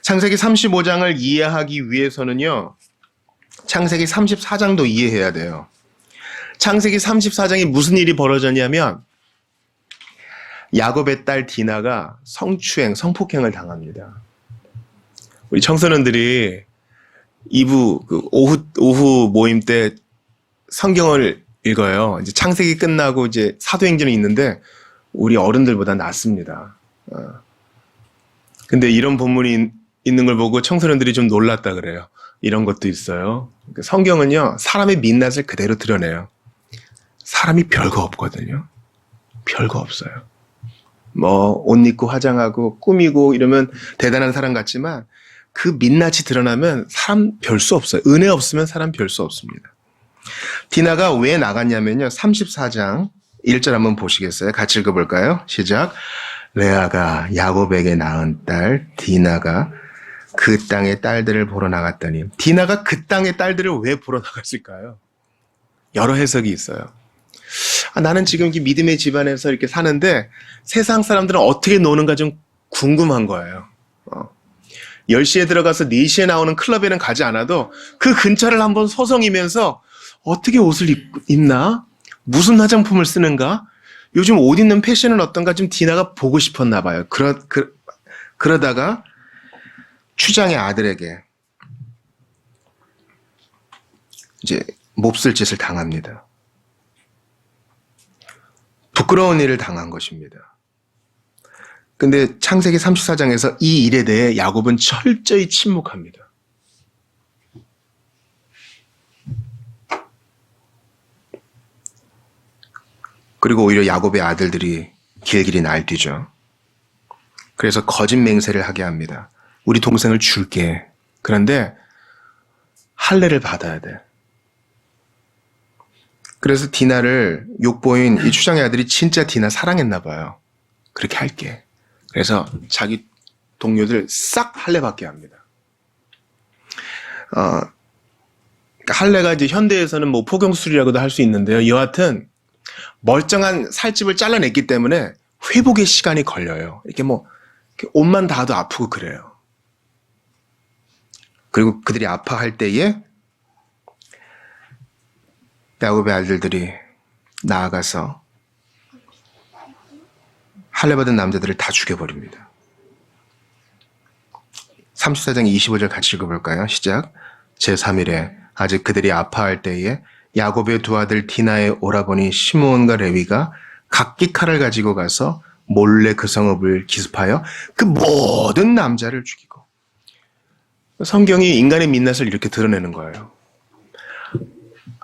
창세기 35장을 이해하기 위해서는요, 창세기 34장도 이해해야 돼요. 창세기 34장에 무슨 일이 벌어졌냐면 야곱의 딸 디나가 성추행, 성폭행을 당합니다. 우리 청소년들이 2부 오후 모임 때 성경을 읽어요. 이제 창세기 끝나고 이제 사도행전이 있는데 우리 어른들보다 낫습니다. 근데 이런 본문이 있는 걸 보고 청소년들이 좀 놀랐다 그래요. 이런 것도 있어요. 성경은요, 사람의 민낯을 그대로 드러내요. 사람이 별거 없거든요. 별거 없어요. 뭐 옷 입고 화장하고 꾸미고 이러면 대단한 사람 같지만 그 민낯이 드러나면 사람 별 수 없어요. 은혜 없으면 사람 별 수 없습니다. 디나가 왜 나갔냐면요. 34장 1절 한번 보시겠어요? 같이 읽어볼까요? 시작. 레아가 야곱에게 낳은 딸 디나가 그 땅의 딸들을 보러 나갔더니, 디나가 그 땅의 딸들을 왜 보러 나갔을까요? 여러 해석이 있어요. 나는 지금 믿음의 집안에서 이렇게 사는데 세상 사람들은 어떻게 노는가 좀 궁금한 거예요. 10시에 들어가서 4시에 나오는 클럽에는 가지 않아도 그 근처를 한번 서성이면서 어떻게 옷을 입나? 무슨 화장품을 쓰는가? 요즘 옷 입는 패션은 어떤가? 좀 디나가 보고 싶었나 봐요. 그러다가 추장의 아들에게 이제 몹쓸 짓을 당합니다. 부끄러운 일을 당한 것입니다. 근데 창세기 34장에서 이 일에 대해 야곱은 철저히 침묵합니다. 그리고 오히려 야곱의 아들들이 길길이 날뛰죠. 그래서 거짓 맹세를 하게 합니다. 우리 동생을 줄게. 그런데 할례를 받아야 돼. 그래서 디나를 욕보인 이 추장의 아들이 진짜 디나 사랑했나 봐요. 그렇게 할게. 그래서 자기 동료들 싹 할례 받게 합니다. 그러니까 할례가 이제 현대에서는 뭐 포경술이라고도 할 수 있는데요. 여하튼 멀쩡한 살집을 잘라냈기 때문에 회복의 시간이 걸려요. 이렇게 이렇게 옷만 닿아도 아프고 그래요. 그리고 그들이 아파할 때에 야곱의 아들들이 나아가서 할례 받은 남자들을 다 죽여버립니다. 34장 25절 같이 읽어볼까요? 시작. 제3일에 아직 그들이 아파할 때에 야곱의 두 아들 디나의 오라버니 시므온과 레위가 각기 칼을 가지고 가서 몰래 그 성읍을 기습하여 그 모든 남자를 죽이고. 성경이 인간의 민낯을 이렇게 드러내는 거예요.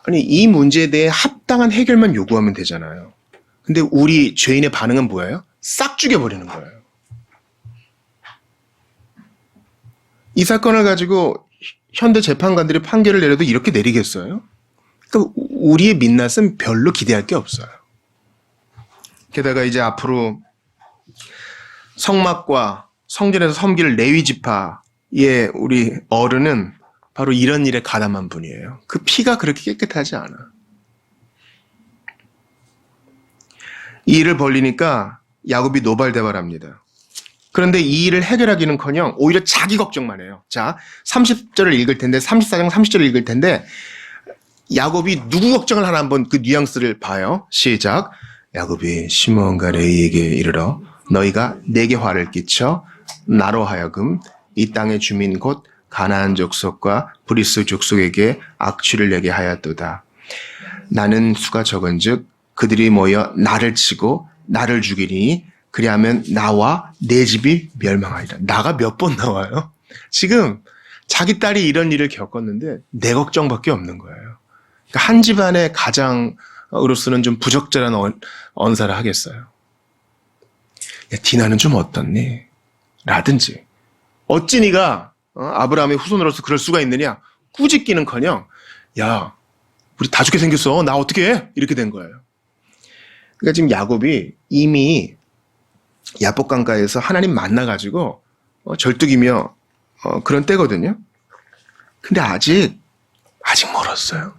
아니, 이 문제에 대해 합당한 해결만 요구하면 되잖아요. 근데 우리 죄인의 반응은 뭐예요? 싹 죽여버리는 거예요. 이 사건을 가지고 현대 재판관들이 판결을 내려도 이렇게 내리겠어요? 그러니까 우리의 민낯은 별로 기대할 게 없어요. 게다가 이제 앞으로 성막과 성전에서 섬길 레위 지파의 우리 어른은 바로 이런 일에 가담한 분이에요. 그 피가 그렇게 깨끗하지 않아. 이 일을 벌리니까 야곱이 노발대발합니다. 그런데 이 일을 해결하기는커녕 오히려 자기 걱정만 해요. 자, 30절을 읽을 텐데, 34장 30절을 읽을 텐데 야곱이 누구 걱정을 하나 한번 그 뉘앙스를 봐요. 시작. 야곱이 시므온과 레위에게 이르러 너희가 내게 화를 끼쳐 나로 하여금 이 땅의 주민 곧 가나안 족속과 브리스 족속에게 악취를 내게 하였도다. 나는 수가 적은즉 그들이 모여 나를 치고 나를 죽이니 그리하면 나와 내 집이 멸망하리라. 나가 몇 번 나와요? 지금 자기 딸이 이런 일을 겪었는데 내 걱정밖에 없는 거예요. 그러니까 한 집안의 가장으로서는 좀 부적절한 언사를 하겠어요. 야, 디나는 좀 어떻니? 라든지. 어찌 네가 아브라함의 후손으로서 그럴 수가 있느냐? 꾸짖기는커녕 야, 우리 다 죽게 생겼어. 나 어떻게 해? 이렇게 된 거예요. 그러니까 지금 야곱이 이미 야복강가에서 하나님 만나가지고 절뚝이며 그런 때거든요. 근데 아직 멀었어요.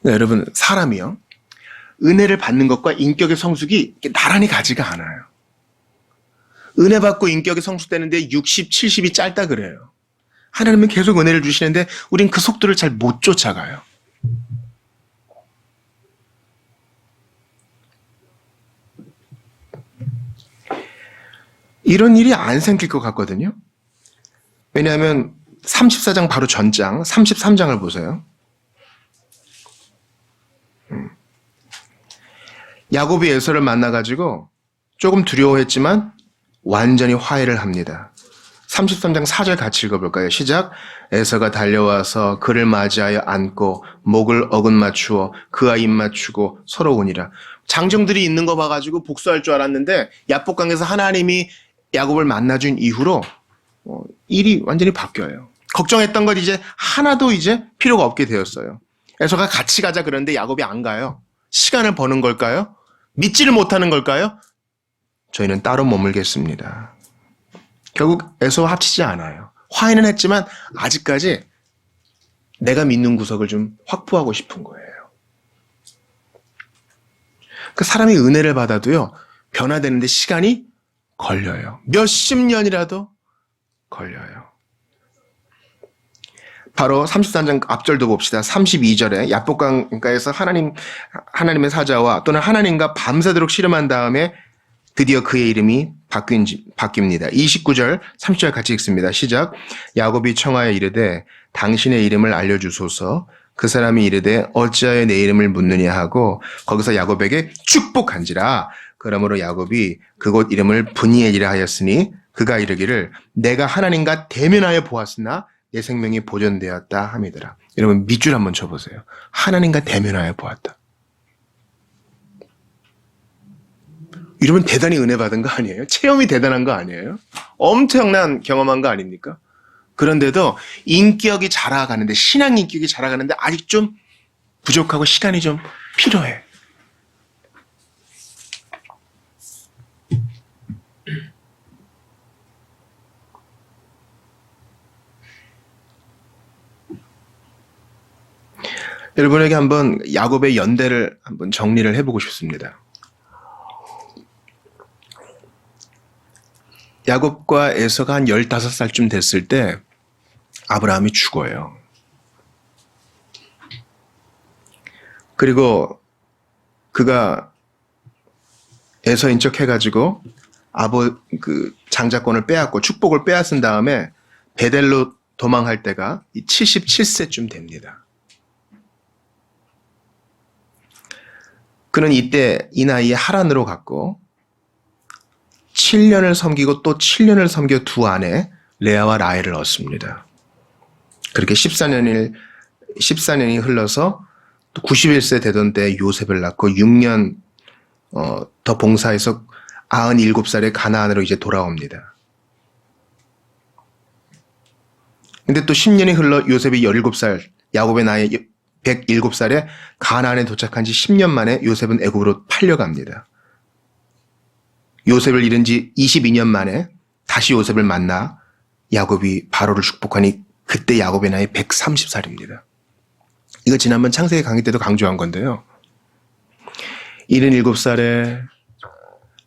그러니까 여러분, 사람이요, 은혜를 받는 것과 인격의 성숙이 이렇게 나란히 가지가 않아요. 은혜 받고 인격이 성숙되는데 60, 70이 짧다 그래요. 하나님은 계속 은혜를 주시는데 우린 그 속도를 잘 못 쫓아가요. 이런 일이 안 생길 것 같거든요. 왜냐하면 34장 바로 전장 33장을 보세요. 야곱이 에서를 만나가지고 조금 두려워했지만 완전히 화해를 합니다. 33장 4절 같이 읽어볼까요? 시작. 에서가 달려와서 그를 맞이하여 안고 목을 어긋 맞추어 그와 입 맞추고 서로 우니라. 장정들이 있는 거 봐가지고 복수할 줄 알았는데 야복강에서 하나님이 야곱을 만나준 이후로 일이 완전히 바뀌어요. 걱정했던 것 이제 하나도 이제 필요가 없게 되었어요. 에서가 같이 가자 그러는데 야곱이 안 가요. 시간을 버는 걸까요? 믿지를 못하는 걸까요? 저희는 따로 머물겠습니다. 결국 에서와 합치지 않아요. 화해는 했지만 아직까지 내가 믿는 구석을 좀 확보하고 싶은 거예요. 그 사람이 은혜를 받아도요, 변화되는데 시간이 걸려요. 몇십 년이라도 걸려요. 바로 33장 앞절도 봅시다. 32절에 야복강가에서 하나님의 사자와 또는 하나님과 밤새도록 씨름한 다음에 드디어 그의 이름이 바뀝니다. 29절, 30절 같이 읽습니다. 시작. 야곱이 청하여 이르되 당신의 이름을 알려주소서. 그 사람이 이르되 어찌하여 내 이름을 묻느냐 하고 거기서 야곱에게 축복한지라. 그러므로 야곱이 그곳 이름을 브니엘이라 하였으니 그가 이르기를 내가 하나님과 대면하여 보았으나 내 생명이 보존되었다 함이더라. 여러분 밑줄 한번 쳐보세요. 하나님과 대면하여 보았다. 이러면 대단히 은혜 받은 거 아니에요? 체험이 대단한 거 아니에요? 엄청난 경험한 거 아닙니까? 그런데도 인격이 자라가는데, 신앙 인격이 자라가는데 아직 좀 부족하고 시간이 좀 필요해. 여러분에게 한번 야곱의 연대를 한번 정리를 해보고 싶습니다. 야곱과 에서가 한 15살쯤 됐을 때 아브라함이 죽어요. 그리고 그가 에서인 척 해가지고 장자권을 빼앗고 축복을 빼앗은 다음에 베델로 도망할 때가 77세쯤 됩니다. 그는 이때 이 나이에 하란으로 갔고 7년을 섬기고 또 7년을 섬겨 두 아내 레아와 라헬을 얻습니다. 그렇게 14년이 흘러서 또 91세 되던 때 요셉을 낳고 6년 더 봉사해서 97살에 가나안으로 이제 돌아옵니다. 근데 또 10년이 흘러 요셉이 17살, 야곱의 나이 107살에 가나안에 도착한 지 10년 만에 요셉은 애굽으로 팔려갑니다. 요셉을 잃은 지 22년 만에 다시 요셉을 만나 야곱이 바로를 축복하니 그때 야곱의 나이 130살입니다. 이거 지난번 창세기 강의 때도 강조한 건데요. 77살에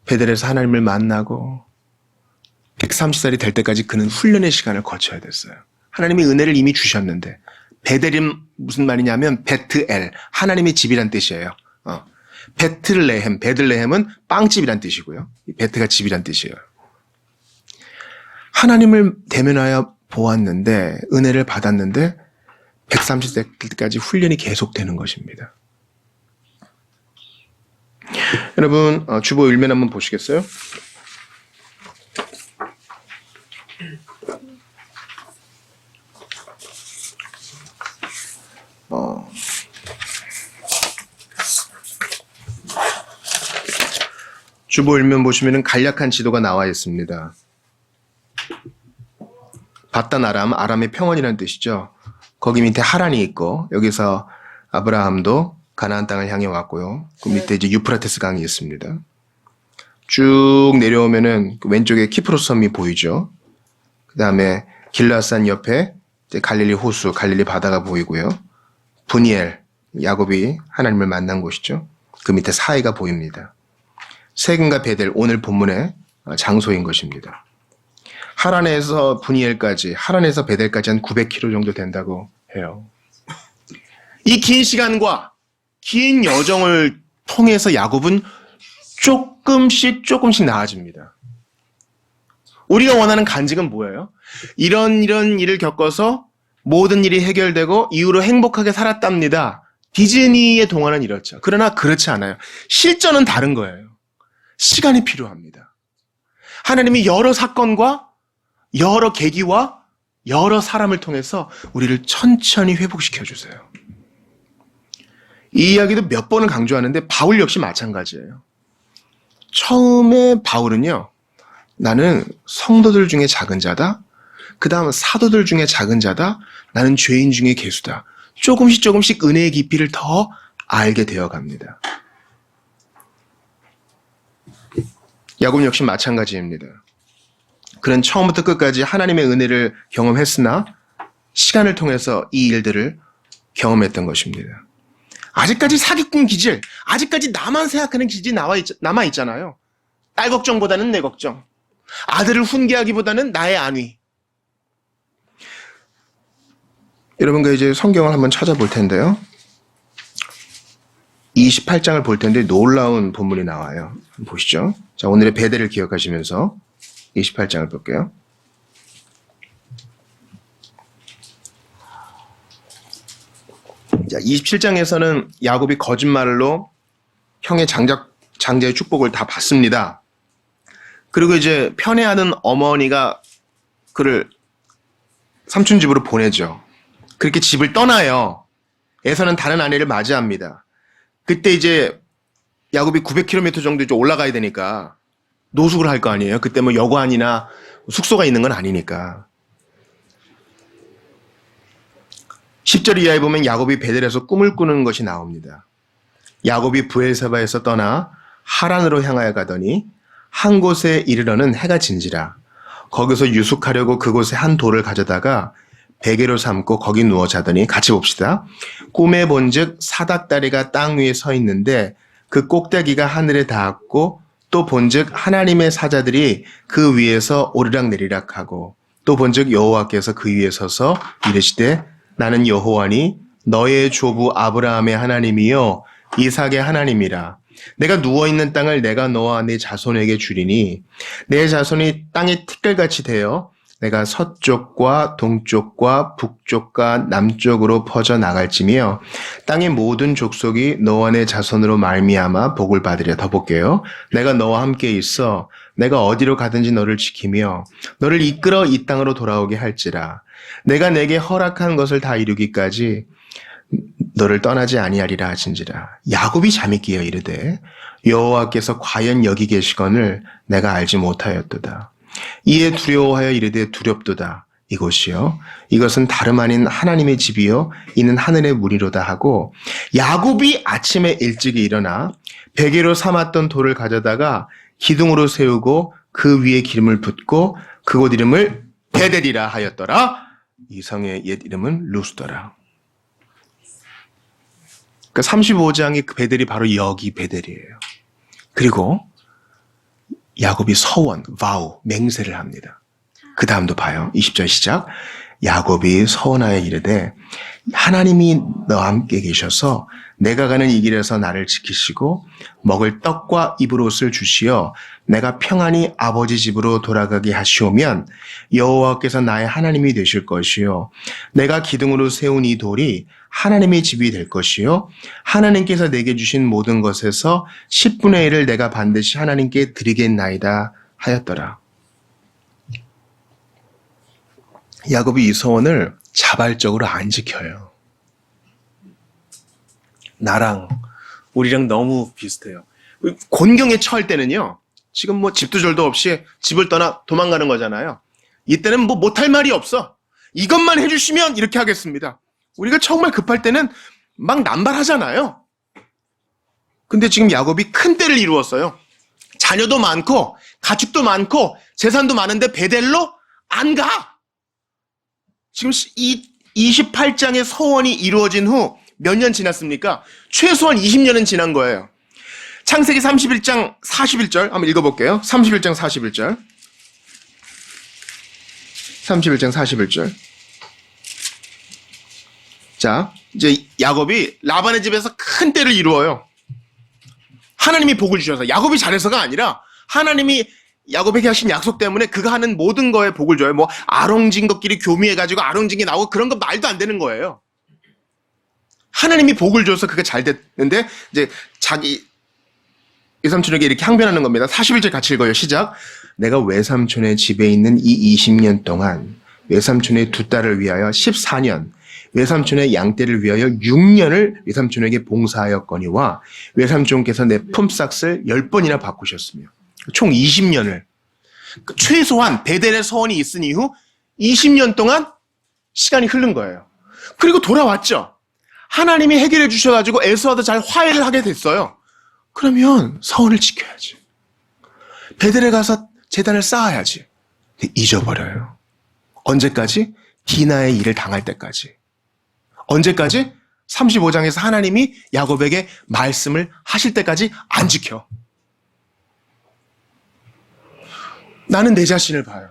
베델에서 하나님을 만나고 130살이 될 때까지 그는 훈련의 시간을 거쳐야 됐어요. 하나님이 은혜를 이미 주셨는데 베델은 무슨 말이냐면 베트엘, 하나님의 집이란 뜻이에요. 베들레헴은 빵집이란 뜻이고요. 베트가 집이란 뜻이에요. 하나님을 대면하여 보았는데 은혜를 받았는데 130세까지 훈련이 계속되는 것입니다. 여러분 주보 일면 한번 보시겠어요? 주보 일면 보시면은 간략한 지도가 나와 있습니다. 바단 아람의 평원이라는 뜻이죠. 거기 밑에 하란이 있고 여기서 아브라함도 가나안 땅을 향해 왔고요. 그 밑에 이제 유프라테스 강이 있습니다. 쭉 내려오면은 그 왼쪽에 키프로스 섬이 보이죠. 그 다음에 길라앗산 옆에 이제 갈릴리 호수, 갈릴리 바다가 보이고요. 브니엘, 야곱이 하나님을 만난 곳이죠. 그 밑에 사이가 보입니다. 세금과 베델, 오늘 본문에 장소인 것입니다. 하란에서 분이엘까지, 하란에서 베델까지 한 900km 정도 된다고 해요. 이 긴 시간과 긴 여정을 통해서 야곱은 조금씩 나아집니다. 우리가 원하는 간직은 뭐예요? 이런 일을 겪어서 모든 일이 해결되고 이후로 행복하게 살았답니다. 디즈니의 동화는 이렇죠. 그러나 그렇지 않아요. 실전은 다른 거예요. 시간이 필요합니다. 하나님이 여러 사건과 여러 계기와 여러 사람을 통해서 우리를 천천히 회복시켜 주세요. 이 이야기도 몇 번을 강조하는데 바울 역시 마찬가지예요. 처음에 바울은요, 나는 성도들 중에 작은 자다. 그 다음 사도들 중에 작은 자다. 나는 죄인 중에 괴수다. 조금씩 은혜의 깊이를 더 알게 되어 갑니다. 야곱 역시 마찬가지입니다. 그는 처음부터 끝까지 하나님의 은혜를 경험했으나 시간을 통해서 이 일들을 경험했던 것입니다. 아직까지 사기꾼 기질, 아직까지 나만 생각하는 기질이 남아있잖아요. 딸 걱정보다는 내 걱정, 아들을 훈계하기보다는 나의 안위. 여러분과 이제 성경을 한번 찾아볼 텐데요. 28장을 볼 텐데 놀라운 본문이 나와요. 보시죠. 자, 오늘의 베델을 기억하시면서 28장을 볼게요. 자, 27장에서는 야곱이 거짓말로 형의 장자의 축복을 다 받습니다. 그리고 이제 편애하는 어머니가 그를 삼촌 집으로 보내죠. 그렇게 집을 떠나요. 에서는 다른 아내를 맞이합니다. 그때 이제 야곱이 900km 정도 이제 올라가야 되니까 노숙을 할 거 아니에요. 그때 뭐 여관이나 숙소가 있는 건 아니니까. 10절 이하에 보면 야곱이 베델에서 꿈을 꾸는 것이 나옵니다. 야곱이 브엘세바에서 떠나 하란으로 향하여 가더니 한 곳에 이르러는 해가 진지라. 거기서 유숙하려고 그곳에 한 돌을 가져다가 베개로 삼고 거기 누워 자더니, 같이 봅시다. 꿈에 본즉 사닥다리가 땅 위에 서 있는데 그 꼭대기가 하늘에 닿았고, 또 본즉 하나님의 사자들이 그 위에서 오르락내리락 하고, 또 본즉 여호와께서 그 위에 서서 이르시되 나는 여호와니 너의 조부 아브라함의 하나님이요 이삭의 하나님이라. 내가 누워있는 땅을 내가 너와 네 자손에게 주리니 내 자손이 땅의 티끌같이 되어 내가 서쪽과 동쪽과 북쪽과 남쪽으로 퍼져 나갈지며 땅의 모든 족속이 너와 내 자손으로 말미암아 복을 받으려. 더 볼게요. 내가 너와 함께 있어 내가 어디로 가든지 너를 지키며 너를 이끌어 이 땅으로 돌아오게 할지라. 내가 내게 허락한 것을 다 이루기까지 너를 떠나지 아니하리라 하신지라. 야곱이 잠이 끼어 이르되 여호와께서 과연 여기 계시거늘 내가 알지 못하였도다. 이에 두려워하여 이르되 두렵도다. 이곳이요 이것은 다름 아닌 하나님의 집이요 이는 하늘의 문이로다 하고, 야곱이 아침에 일찍 일어나 베개로 삼았던 돌을 가져다가 기둥으로 세우고 그 위에 기름을 붓고 그곳 이름을 베델이라 하였더라. 이 성의 옛 이름은 루스더라. 그러니까 35장의 그 베델이 바로 여기 베델이에요. 그리고 야곱이 서원, 바우, 맹세를 합니다. 그 다음도 봐요. 20절 시작. 야곱이 서원하여 이르되 하나님이 너와 함께 계셔서 내가 가는 이 길에서 나를 지키시고 먹을 떡과 입을 옷을 주시어 내가 평안히 아버지 집으로 돌아가게 하시오면 여호와께서 나의 하나님이 되실 것이요 내가 기둥으로 세운 이 돌이 하나님의 집이 될 것이요 하나님께서 내게 주신 모든 것에서 10분의 1을 내가 반드시 하나님께 드리겠나이다 하였더라. 야곱이 이 소원을 자발적으로 안 지켜요. 우리랑 너무 비슷해요. 곤경에 처할 때는요, 지금 뭐 집도 절도 없이 집을 떠나 도망가는 거잖아요. 이때는 뭐 못할 말이 없어. 이것만 해주시면 이렇게 하겠습니다. 우리가 정말 급할 때는 막 남발하잖아요. 근데 지금 야곱이 큰 때를 이루었어요. 자녀도 많고 가축도 많고 재산도 많은데 베델로 안 가. 지금 이 28장의 서원이 이루어진 후 몇 년 지났습니까? 최소한 20년은 지난 거예요. 창세기 31장 41절 한번 읽어볼게요. 31장 41절. 31장 41절. 자, 이제 야곱이 라반의 집에서 큰 때를 이루어요. 하나님이 복을 주셔서. 야곱이 잘해서가 아니라 하나님이 야곱에게 하신 약속 때문에 그가 하는 모든 거에 복을 줘요. 뭐 아롱진 것끼리 교미해가지고 아롱진 게 나오고 그런 거 말도 안 되는 거예요. 하나님이 복을 줘서 그게 잘 됐는데 이제 자기 외삼촌에게 이렇게 항변하는 겁니다. 41절 같이 읽어요. 시작. 내가 외삼촌의 집에 있는 이 20년 동안 외삼촌의 두 딸을 위하여 14년, 외삼촌의 양떼를 위하여 6년을 외삼촌에게 봉사하였거니와 외삼촌께서 내 품삯을 10번이나 바꾸셨으며 총 20년을 최소한 베델의 서원이 있은 이후 20년 동안 시간이 흐른 거예요. 그리고 돌아왔죠. 하나님이 해결해 주셔가지고 에서와도 잘 화해를 하게 됐어요. 그러면 서원을 지켜야지. 베델에 가서 제단을 쌓아야지. 잊어버려요. 언제까지? 디나의 일을 당할 때까지. 언제까지? 35장에서 하나님이 야곱에게 말씀을 하실 때까지 안 지켜. 나는 내 자신을 봐요.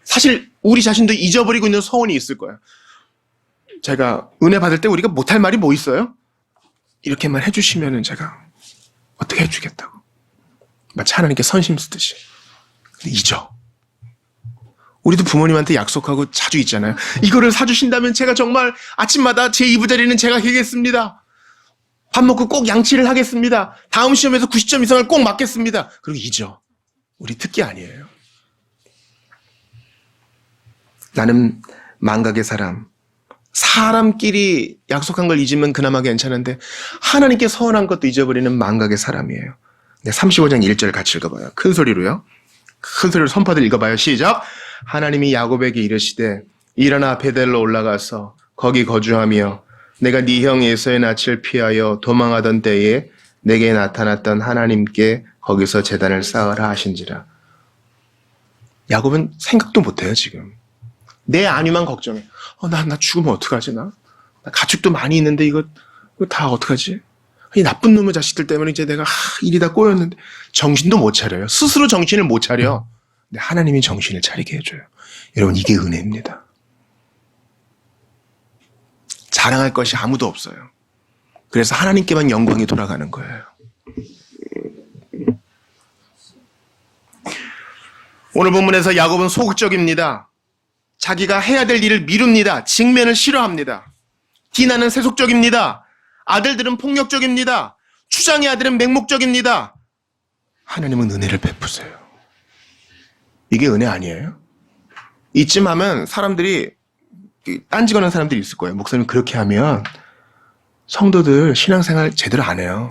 사실 우리 자신도 잊어버리고 있는 서원이 있을 거예요. 제가 은혜 받을 때 우리가 못할 말이 뭐 있어요? 이렇게만 해주시면은 제가 어떻게 해주겠다고. 마치 하나님께 선심 쓰듯이. 근데 잊어. 우리도 부모님한테 약속하고 자주 있잖아요. 이거를 사주신다면 제가 정말 아침마다 제 이부자리는 제가 하겠습니다. 밥 먹고 꼭 양치를 하겠습니다. 다음 시험에서 90점 이상을 꼭 맞겠습니다. 그리고 잊어. 우리 특기 아니에요. 나는 망각의 사람. 사람끼리 약속한 걸 잊으면 그나마 괜찮은데 하나님께 서원한 것도 잊어버리는 망각의 사람이에요. 네, 35장 1절 같이 읽어봐요. 큰 소리로요. 큰 소리로 선포들 읽어봐요. 시작. 하나님이 야곱에게 이르시되 일어나 베델로 올라가서 거기 거주하며 내가 네 형 에서의 낯을 피하여 도망하던 때에 내게 나타났던 하나님께 거기서 제단을 쌓으라 하신지라. 야곱은 생각도 못해요 지금. 내 안위만 걱정해. 나 죽으면 어떡하지 나 가축도 많이 있는데 이거 다 어떡하지? 이 나쁜 놈의 자식들 때문에 이제 내가 일이 다 꼬였는데 정신도 못 차려요. 스스로 정신을 못 차려. 근데 하나님이 정신을 차리게 해줘요. 여러분 이게 은혜입니다. 자랑할 것이 아무도 없어요. 그래서 하나님께만 영광이 돌아가는 거예요. 오늘 본문에서 야곱은 소극적입니다. 자기가 해야 될 일을 미룹니다. 직면을 싫어합니다. 디나는 세속적입니다. 아들들은 폭력적입니다. 추장의 아들은 맹목적입니다. 하나님은 은혜를 베푸세요. 이게 은혜 아니에요? 이쯤 하면 사람들이 딴지거는 사람들이 있을 거예요. 목사님 그렇게 하면 성도들 신앙생활 제대로 안 해요.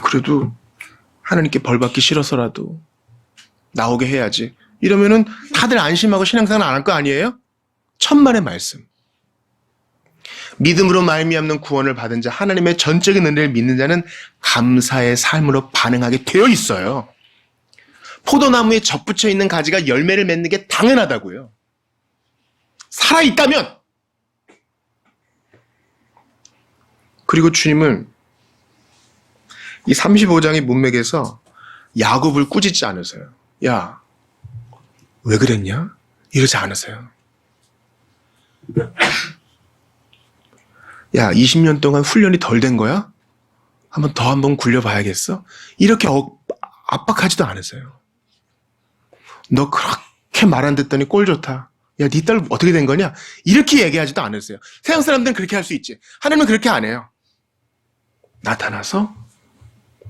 그래도 하나님께 벌 받기 싫어서라도 나오게 해야지. 이러면은 다들 안심하고 신앙생활 안 할 거 아니에요? 천만의 말씀. 믿음으로 말미암는 구원을 받은 자, 하나님의 전적인 은혜를 믿는 자는 감사의 삶으로 반응하게 되어 있어요. 포도나무에 접붙여 있는 가지가 열매를 맺는 게 당연하다고요. 살아있다면. 그리고 주님은 이 35장의 문맥에서 야곱을 꾸짖지 않으세요. 야, 왜 그랬냐? 이러지 않으세요. 야, 20년 동안 훈련이 덜 된 거야? 한번 굴려봐야겠어? 이렇게 압박하지도 않으세요. 너 그렇게 말 안 듣더니 꼴 좋다. 야, 네 딸 어떻게 된 거냐? 이렇게 얘기하지도 않으세요. 세상 사람들은 그렇게 할 수 있지. 하나님은 그렇게 안 해요. 나타나서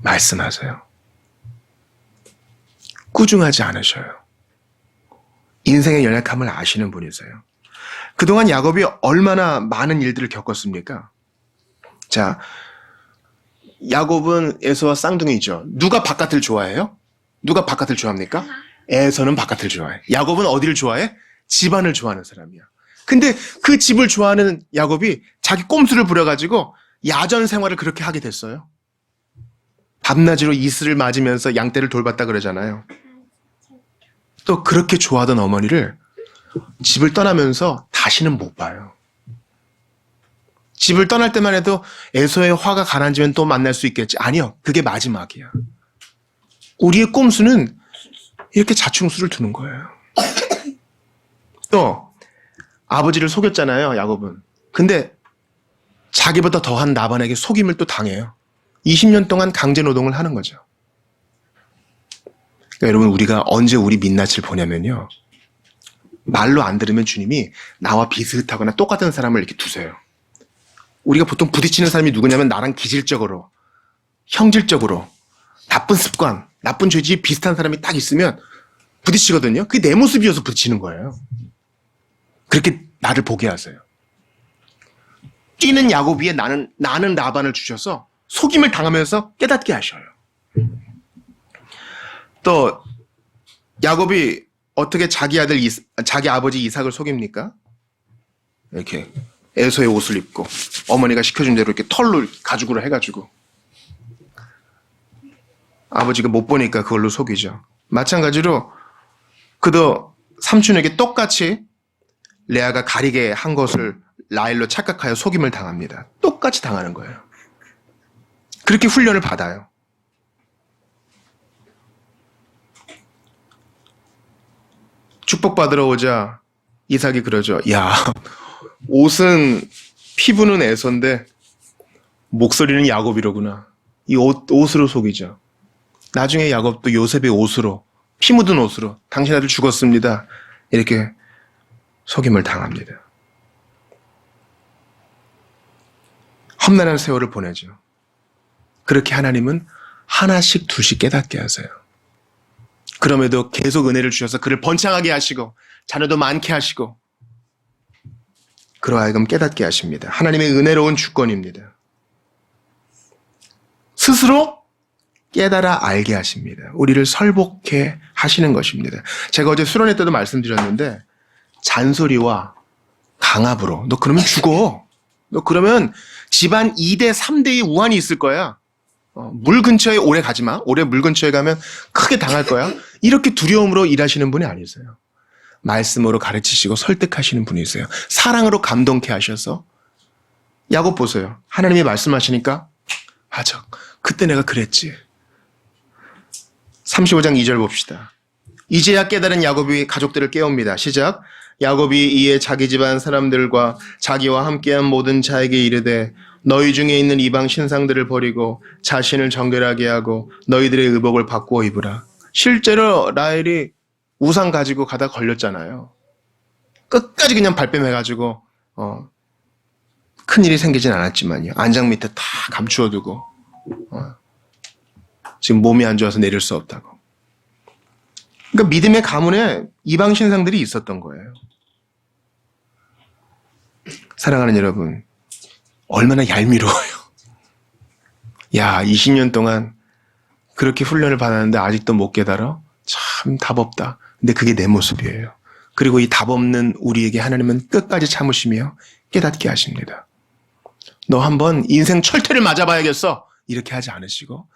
말씀하세요. 꾸중하지 않으셔요. 인생의 연약함을 아시는 분이세요. 그동안 야곱이 얼마나 많은 일들을 겪었습니까? 자, 야곱은 에서와 쌍둥이죠. 누가 바깥을 좋아해요? 누가 바깥을 좋아합니까? 에서는 바깥을 좋아해. 야곱은 어디를 좋아해? 집안을 좋아하는 사람이야. 근데 그 집을 좋아하는 야곱이 자기 꼼수를 부려가지고 야전 생활을 그렇게 하게 됐어요. 밤낮으로 이슬을 맞으면서 양떼를 돌봤다 그러잖아요. 또 그렇게 좋아하던 어머니를 집을 떠나면서 다시는 못 봐요. 집을 떠날 때만 해도 에서의 화가 가라앉으면 또 만날 수 있겠지. 아니요. 그게 마지막이야. 우리의 꼼수는 이렇게 자충수를 두는 거예요. 또 아버지를 속였잖아요, 야곱은. 근데 자기보다 더한 라반에게 속임을 또 당해요. 20년 동안 강제 노동을 하는 거죠. 그러니까 여러분, 우리가 언제 우리 민낯을 보냐면요, 말로 안 들으면 주님이 나와 비슷하거나 똑같은 사람을 이렇게 두세요. 우리가 보통 부딪히는 사람이 누구냐면 나랑 기질적으로, 형질적으로, 나쁜 습관, 나쁜 죄질이 비슷한 사람이 딱 있으면 부딪히거든요. 그게 내 모습이어서 부딪히는 거예요. 그렇게 나를 보게 하세요. 뛰는 야곱 위에 나는 라반을 주셔서 속임을 당하면서 깨닫게 하셔요. 또 야곱이 어떻게 자기 아버지 이삭을 속입니까? 이렇게 에서의 옷을 입고 어머니가 시켜준 대로 이렇게 털로 가죽으로 해가지고 아버지가 못 보니까 그걸로 속이죠. 마찬가지로 그도 삼촌에게 똑같이 레아가 가리게 한 것을 라헬로 착각하여 속임을 당합니다. 똑같이 당하는 거예요. 그렇게 훈련을 받아요. 축복받으러 오자 이삭이 그러죠. 야, 옷은, 피부는 에서인데 목소리는 야곱이로구나. 이 옷으로 속이죠. 나중에 야곱도 요셉의 옷으로, 피 묻은 옷으로 당신 아들 죽었습니다. 이렇게 속임을 당합니다. 험난한 세월을 보내죠. 그렇게 하나님은 하나씩 둘씩 깨닫게 하세요. 그럼에도 계속 은혜를 주셔서 그를 번창하게 하시고 자녀도 많게 하시고 그로 하여금 깨닫게 하십니다. 하나님의 은혜로운 주권입니다. 스스로 깨달아 알게 하십니다. 우리를 설복해 하시는 것입니다. 제가 어제 수련회 때도 말씀드렸는데 잔소리와 강압으로 너 그러면 죽어. 너 그러면 집안 2대 3대의 우환이 있을 거야. 물 근처에 오래 가지 마. 오래 물 근처에 가면 크게 당할 거야. 이렇게 두려움으로 일하시는 분이 아니세요. 말씀으로 가르치시고 설득하시는 분이세요. 사랑으로 감동케 하셔서 야곱 보세요. 하나님이 말씀하시니까 맞아. 그때 내가 그랬지. 35장 2절 봅시다. 이제야 깨달은 야곱이 가족들을 깨웁니다. 시작. 야곱이 이에 자기 집안 사람들과 자기와 함께한 모든 자에게 이르되 너희 중에 있는 이방 신상들을 버리고 자신을 정결하게 하고 너희들의 의복을 바꾸어 입으라. 실제로 라헬이 우상 가지고 가다 걸렸잖아요. 끝까지 그냥 발뺌해가지고 큰일이 생기진 않았지만요. 안장 밑에 다 감추어두고 지금 몸이 안 좋아서 내릴 수 없다고. 그러니까 믿음의 가문에 이방 신상들이 있었던 거예요. 사랑하는 여러분, 얼마나 얄미워요. 야, 20년 동안 그렇게 훈련을 받았는데 아직도 못 깨달아? 참 답 없다. 근데 그게 내 모습이에요. 그리고 이 답 없는 우리에게 하나님은 끝까지 참으시며 깨닫게 하십니다. 너 한번 인생 철퇴를 맞아봐야겠어. 이렇게 하지 않으시고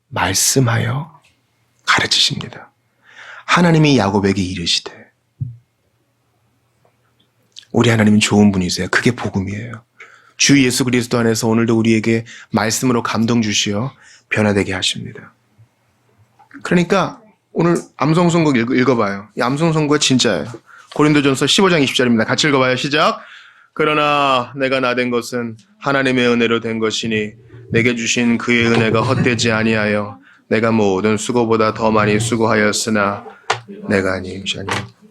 말씀하여 가르치십니다. 하나님이 야곱에게 이르시되 우리 하나님은 좋은 분이세요. 그게 복음이에요. 주 예수 그리스도 안에서 오늘도 우리에게 말씀으로 감동 주시어 변화되게 하십니다. 그러니까 오늘 암송선곡 읽어봐요. 이 암송선곡이 진짜예요. 고린도전서 15장 20절입니다. 같이 읽어봐요. 시작. 그러나 내가 나된 것은 하나님의 은혜로 된 것이니 내게 주신 그의 은혜가 헛되지 아니하여 내가 모든 수고보다 더 많이 수고하였으나 내가 아니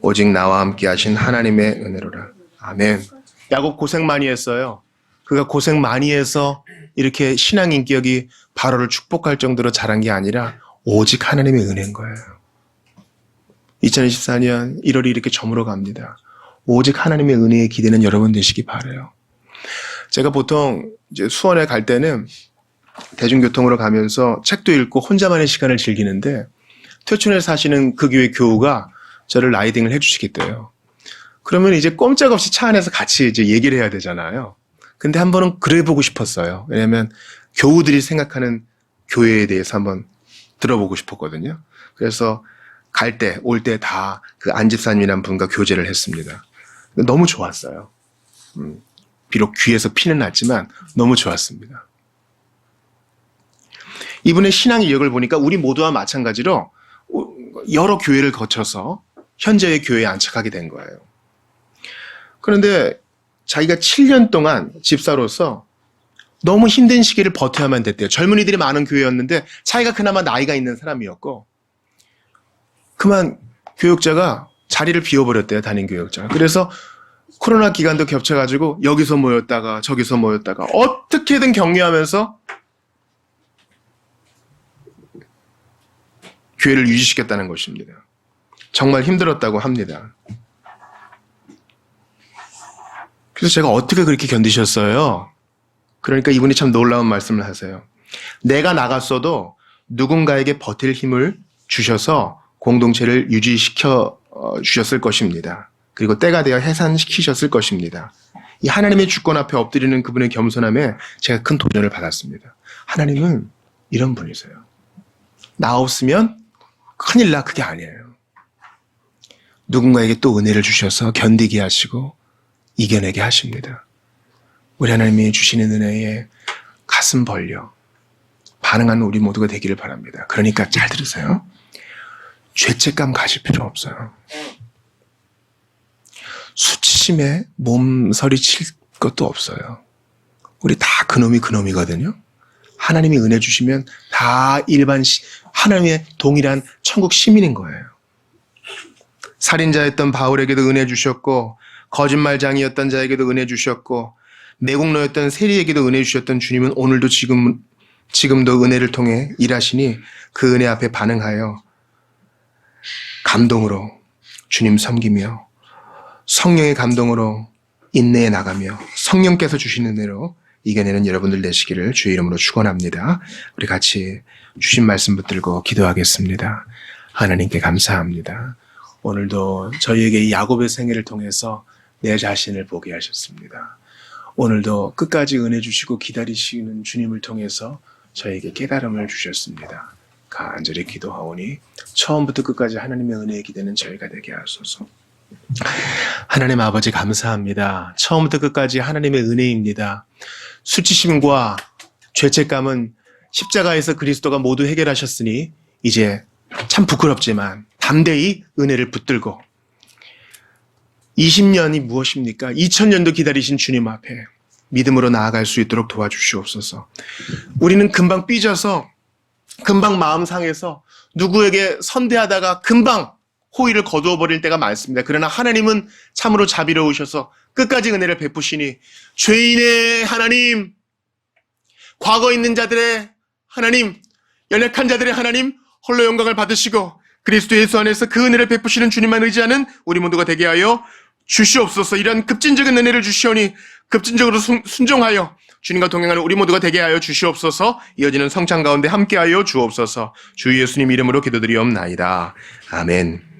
오직 나와 함께 하신 하나님의 은혜로라. 아멘. 야곱 고생 많이 했어요. 그가 고생 많이 해서 이렇게 신앙 인격이 바로를 축복할 정도로 자란 게 아니라 오직 하나님의 은혜인 거예요. 2024년 1월이 이렇게 저물어 갑니다. 오직 하나님의 은혜에 기대는 여러분 되시기 바라요. 제가 보통 이제 수원에 갈 때는 대중교통으로 가면서 책도 읽고 혼자만의 시간을 즐기는데 퇴촌에 사시는 그 교회 교우가 저를 라이딩을 해주시게 돼요. 그러면 이제 꼼짝없이 차 안에서 같이 이제 얘기를 해야 되잖아요. 근데 한 번은 그래 보고 싶었어요. 왜냐하면 교우들이 생각하는 교회에 대해서 한번 들어보고 싶었거든요. 그래서 갈 때, 올 때 다 그 안집사님이란 분과 교제를 했습니다. 너무 좋았어요. 비록 귀에서 피는 났지만 너무 좋았습니다. 이분의 신앙의 이력을 보니까 우리 모두와 마찬가지로 여러 교회를 거쳐서 현재의 교회에 안착하게 된 거예요. 그런데 자기가 7년 동안 집사로서 너무 힘든 시기를 버텨야만 됐대요. 젊은이들이 많은 교회였는데 자기가 그나마 나이가 있는 사람이었고 그만 교역자가 자리를 비워버렸대요. 담임 교역자가. 그래서 코로나 기간도 겹쳐가지고 여기서 모였다가 저기서 모였다가 어떻게든 격려하면서 교회를 유지시켰다는 것입니다. 정말 힘들었다고 합니다. 그래서 제가 어떻게 그렇게 견디셨어요? 그러니까 이분이 참 놀라운 말씀을 하세요. 내가 나갔어도 누군가에게 버틸 힘을 주셔서 공동체를 유지시켜 주셨을 것입니다. 그리고 때가 되어 해산시키셨을 것입니다. 이 하나님의 주권 앞에 엎드리는 그분의 겸손함에 제가 큰 도전을 받았습니다. 하나님은 이런 분이세요. 나 없으면 큰일 나. 그게 아니에요. 누군가에게 또 은혜를 주셔서 견디게 하시고 이겨내게 하십니다. 우리 하나님이 주시는 은혜에 가슴 벌려 반응하는 우리 모두가 되기를 바랍니다. 그러니까 잘 들으세요. 죄책감 가질 필요 없어요. 수치심에 몸서리 칠 것도 없어요. 우리 다 그놈이거든요. 하나님이 은혜 주시면 다 하나님의 동일한 천국 시민인 거예요. 살인자였던 바울에게도 은혜 주셨고 거짓말장이었던 자에게도 은혜 주셨고 매국노였던 세리에게도 은혜 주셨던 주님은 오늘도 지금도 은혜를 통해 일하시니 그 은혜 앞에 반응하여 감동으로 주님 섬기며 성령의 감동으로 인내해 나가며 성령께서 주시는 은혜로 이겨내는 여러분들 되시기를 주의 이름으로 축원합니다. 우리 같이 주신 말씀 붙들고 기도하겠습니다. 하나님께 감사합니다. 오늘도 저희에게 이 야곱의 생애를 통해서 내 자신을 보게 하셨습니다. 오늘도 끝까지 은혜 주시고 기다리시는 주님을 통해서 저에게 깨달음을 주셨습니다. 간절히 기도하오니 처음부터 끝까지 하나님의 은혜에 기대는 저희가 되게 하소서. 하나님 아버지 감사합니다. 처음부터 끝까지 하나님의 은혜입니다. 수치심과 죄책감은 십자가에서 그리스도가 모두 해결하셨으니 이제 참 부끄럽지만 담대히 은혜를 붙들고 20년이 무엇입니까? 2000년도 기다리신 주님 앞에 믿음으로 나아갈 수 있도록 도와주시옵소서. 우리는 금방 삐져서 금방 마음 상해서 누구에게 선대하다가 금방 호의를 거두어 버릴 때가 많습니다. 그러나 하나님은 참으로 자비로우셔서 끝까지 은혜를 베푸시니 죄인의 하나님, 과거 있는 자들의 하나님, 연약한 자들의 하나님 홀로 영광을 받으시고 그리스도 예수 안에서 그 은혜를 베푸시는 주님만 의지하는 우리 모두가 되게 하여 주시옵소서. 이런 급진적인 은혜를 주시오니 급진적으로 순종하여 주님과 동행하는 우리 모두가 되게 하여 주시옵소서. 이어지는 성찬 가운데 함께하여 주옵소서. 주 예수님 이름으로 기도드리옵나이다. 아멘.